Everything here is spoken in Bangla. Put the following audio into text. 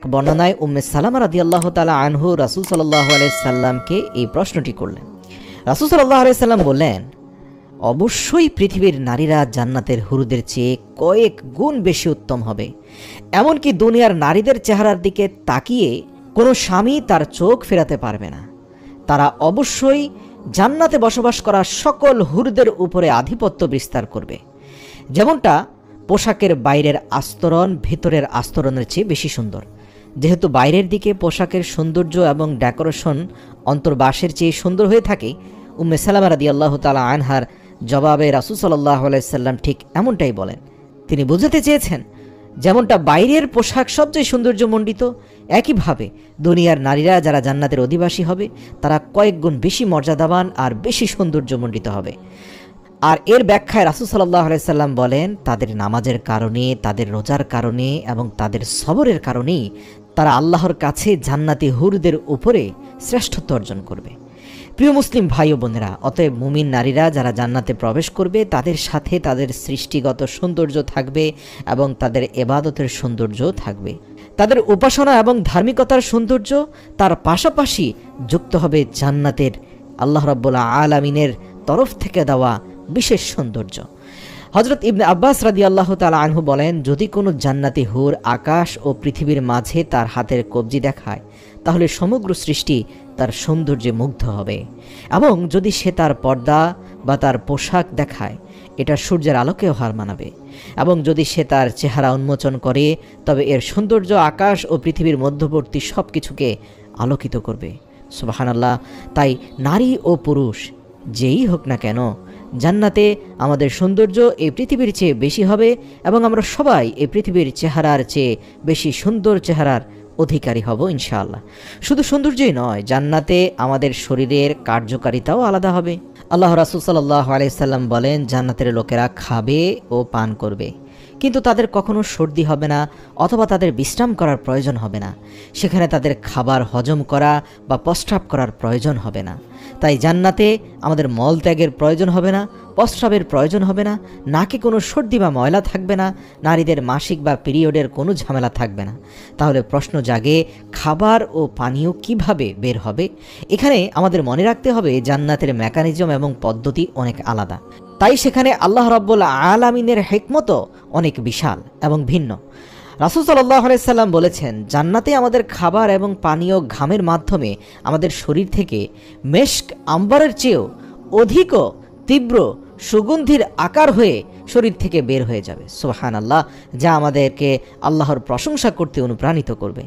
বর্ণনায় উম্মে সালামা রাদিয়াল্লাহু তাআলা আনহু রাসূল সাল্লাল্লাহু আলাইহি সাল্লামকে এই প্রশ্নটি করলেন। রাসূল সাল্লাল্লাহু আলাইহি সাল্লাম বললেন, অবশ্যই পৃথিবীর নারীরা জান্নাতের হুরুদের চেয়ে কয়েক গুণ বেশি উত্তম হবে। এমনকি দুনিয়ার নারীদের চেহারার দিকে তাকিয়ে কোনো স্বামী তার চোখ ফেরাতে পারবে না। তারা অবশ্যই জান্নাতে বসবাস করা সকল হুরদের উপরে আধিপত্য বিস্তার করবে। যেমনটা পোশাকের বাইরের আস্তরণ ভিতরের আস্তরণের চেয়ে বেশি সুন্দর। যেহেতু বাইরের দিকে পোশাকের সৌন্দর্য এবং ডেকোরেশন অন্তর্বাসের চেয়ে সুন্দর হয়ে থাকে, উম্মে সালামা রাদিয়াল্লাহু তাআলা আনহার জবাবে রাসূল সাল্লাল্লাহু আলাইহি সাল্লাম ঠিক এমনটাই বলেন। তিনি বোঝাতে চেয়েছেন, যেমনটা বাইরের পোশাক সবচেয়ে সৌন্দর্যমণ্ডিত, একইভাবে দুনিয়ার নারীরা যারা জান্নাতের অধিবাসী হবে তারা কয়েক গুণ বেশি মর্যাদাবান আর বেশি সৌন্দর্যমণ্ডিত হবে। আর এর ব্যাখ্যায় রাসূল সাল্লাল্লাহু আলাইহি সাল্লাম বলেন, তাদের নামাজের কারণে, তাদের রোজার কারণে এবং তাদের সবরের কারণেই তারা আল্লাহর কাছে জান্নাতি হুরদের উপরে শ্রেষ্ঠত্ব অর্জন করবে। প্রিয় মুসলিম ভাই ও বোনেরা, অতএব মুমিন নারীরা যারা জান্নাতে প্রবেশ করবে তাদের সাথে তাদের সৃষ্টিগত সৌন্দর্য থাকবে এবং তাদের ইবাদতের সৌন্দর্য থাকবে। তাদের উপাসনা এবং ধার্মিকতার সৌন্দর্য তার পাশাপাশি যুক্ত হবে জান্নাতের আল্লাহ রাব্বুল আলামিনের তরফ থেকে দেওয়া বিশেষ সৌন্দর্য। হযরত ইবনে আব্বাস রাদিয়াল্লাহু তাআলা আনহু বলেন, যদি কোনো জান্নাতি হুর আকাশ ও পৃথিবীর মাঝে তার হাতের কবজি দেখায় তাহলে সমগ্র সৃষ্টি তার সৌন্দর্যে মুগ্ধ হবে, এবং যদি সে তার পর্দা বা তার পোশাক দেখায় এটা সূর্যের আলোকেও হার মানাবে, এবং যদি সে তার চেহারা উন্মোচন করে তবে এর সৌন্দর্য আকাশ ও পৃথিবীর মধ্যবর্তী সব কিছুকে আলোকিত করবে। সুবহানাল্লাহ। তাই নারী ও পুরুষ যেই হোক না কেন, জান্নাতে আমাদের সৌন্দর্য এই পৃথিবীর চেয়ে বেশি হবে এবং আমরা সবাই এই পৃথিবীর চেহারার চেয়ে বেশি সুন্দর চেহারার অধিকারী হব ইনশাআল্লাহ। শুধু সৌন্দর্যই নয়, জান্নাতে আমাদের শরীরের কার্যকারিতাও আলাদা হবে। আল্লাহ রাসূল সাল্লাল্লাহু আলাইহি সাল্লাম বলেন, জান্নাতের লোকেরা খাবে ও পান করবে, কিন্তু তাদের কখনো সর্দি হবে না অথবা তাদের বিশ্রাম করার প্রয়োজন হবে না। সেখানে তাদের খাবার হজম করা বা প্রস্রাব করার প্রয়োজন হবে না। তাই জান্নাতে আমাদের মল ত্যাগের প্রয়োজন হবে না, প্রস্রাবের প্রয়োজন হবে না, নাকে কোনো সর্দি বা ময়লা থাকবে না, নারীদের মাসিক বা পিরিয়ডের কোনো ঝামেলা থাকবে না। তাহলে প্রশ্ন জাগে, খাবার ও পানীয় কিভাবে বের হবে? এখানে আমাদের মনে রাখতে হবে জান্নাতের মেকানিজম এবং পদ্ধতি অনেক আলাদা। তাই সেখানে আল্লাহ রাব্বুল আলামিনের হিকমতও অনেক বিশাল এবং ভিন্ন। রাসূল সাল্লাল্লাহু আলাইহি সাল্লাম বলেছেন, জান্নাতে আমাদের খাবার এবং পানীয় ঘামের মাধ্যমে আমাদের শরীর থেকে মেশক আম্বরের চেয়েও অধিক তীব্র সুগন্ধির আকার হয়ে শরীর থেকে বের হয়ে যাবে। সুবহানাল্লাহ, যা আমাদেরকে আল্লাহর প্রশংসা করতে অনুপ্রাণিত করবে।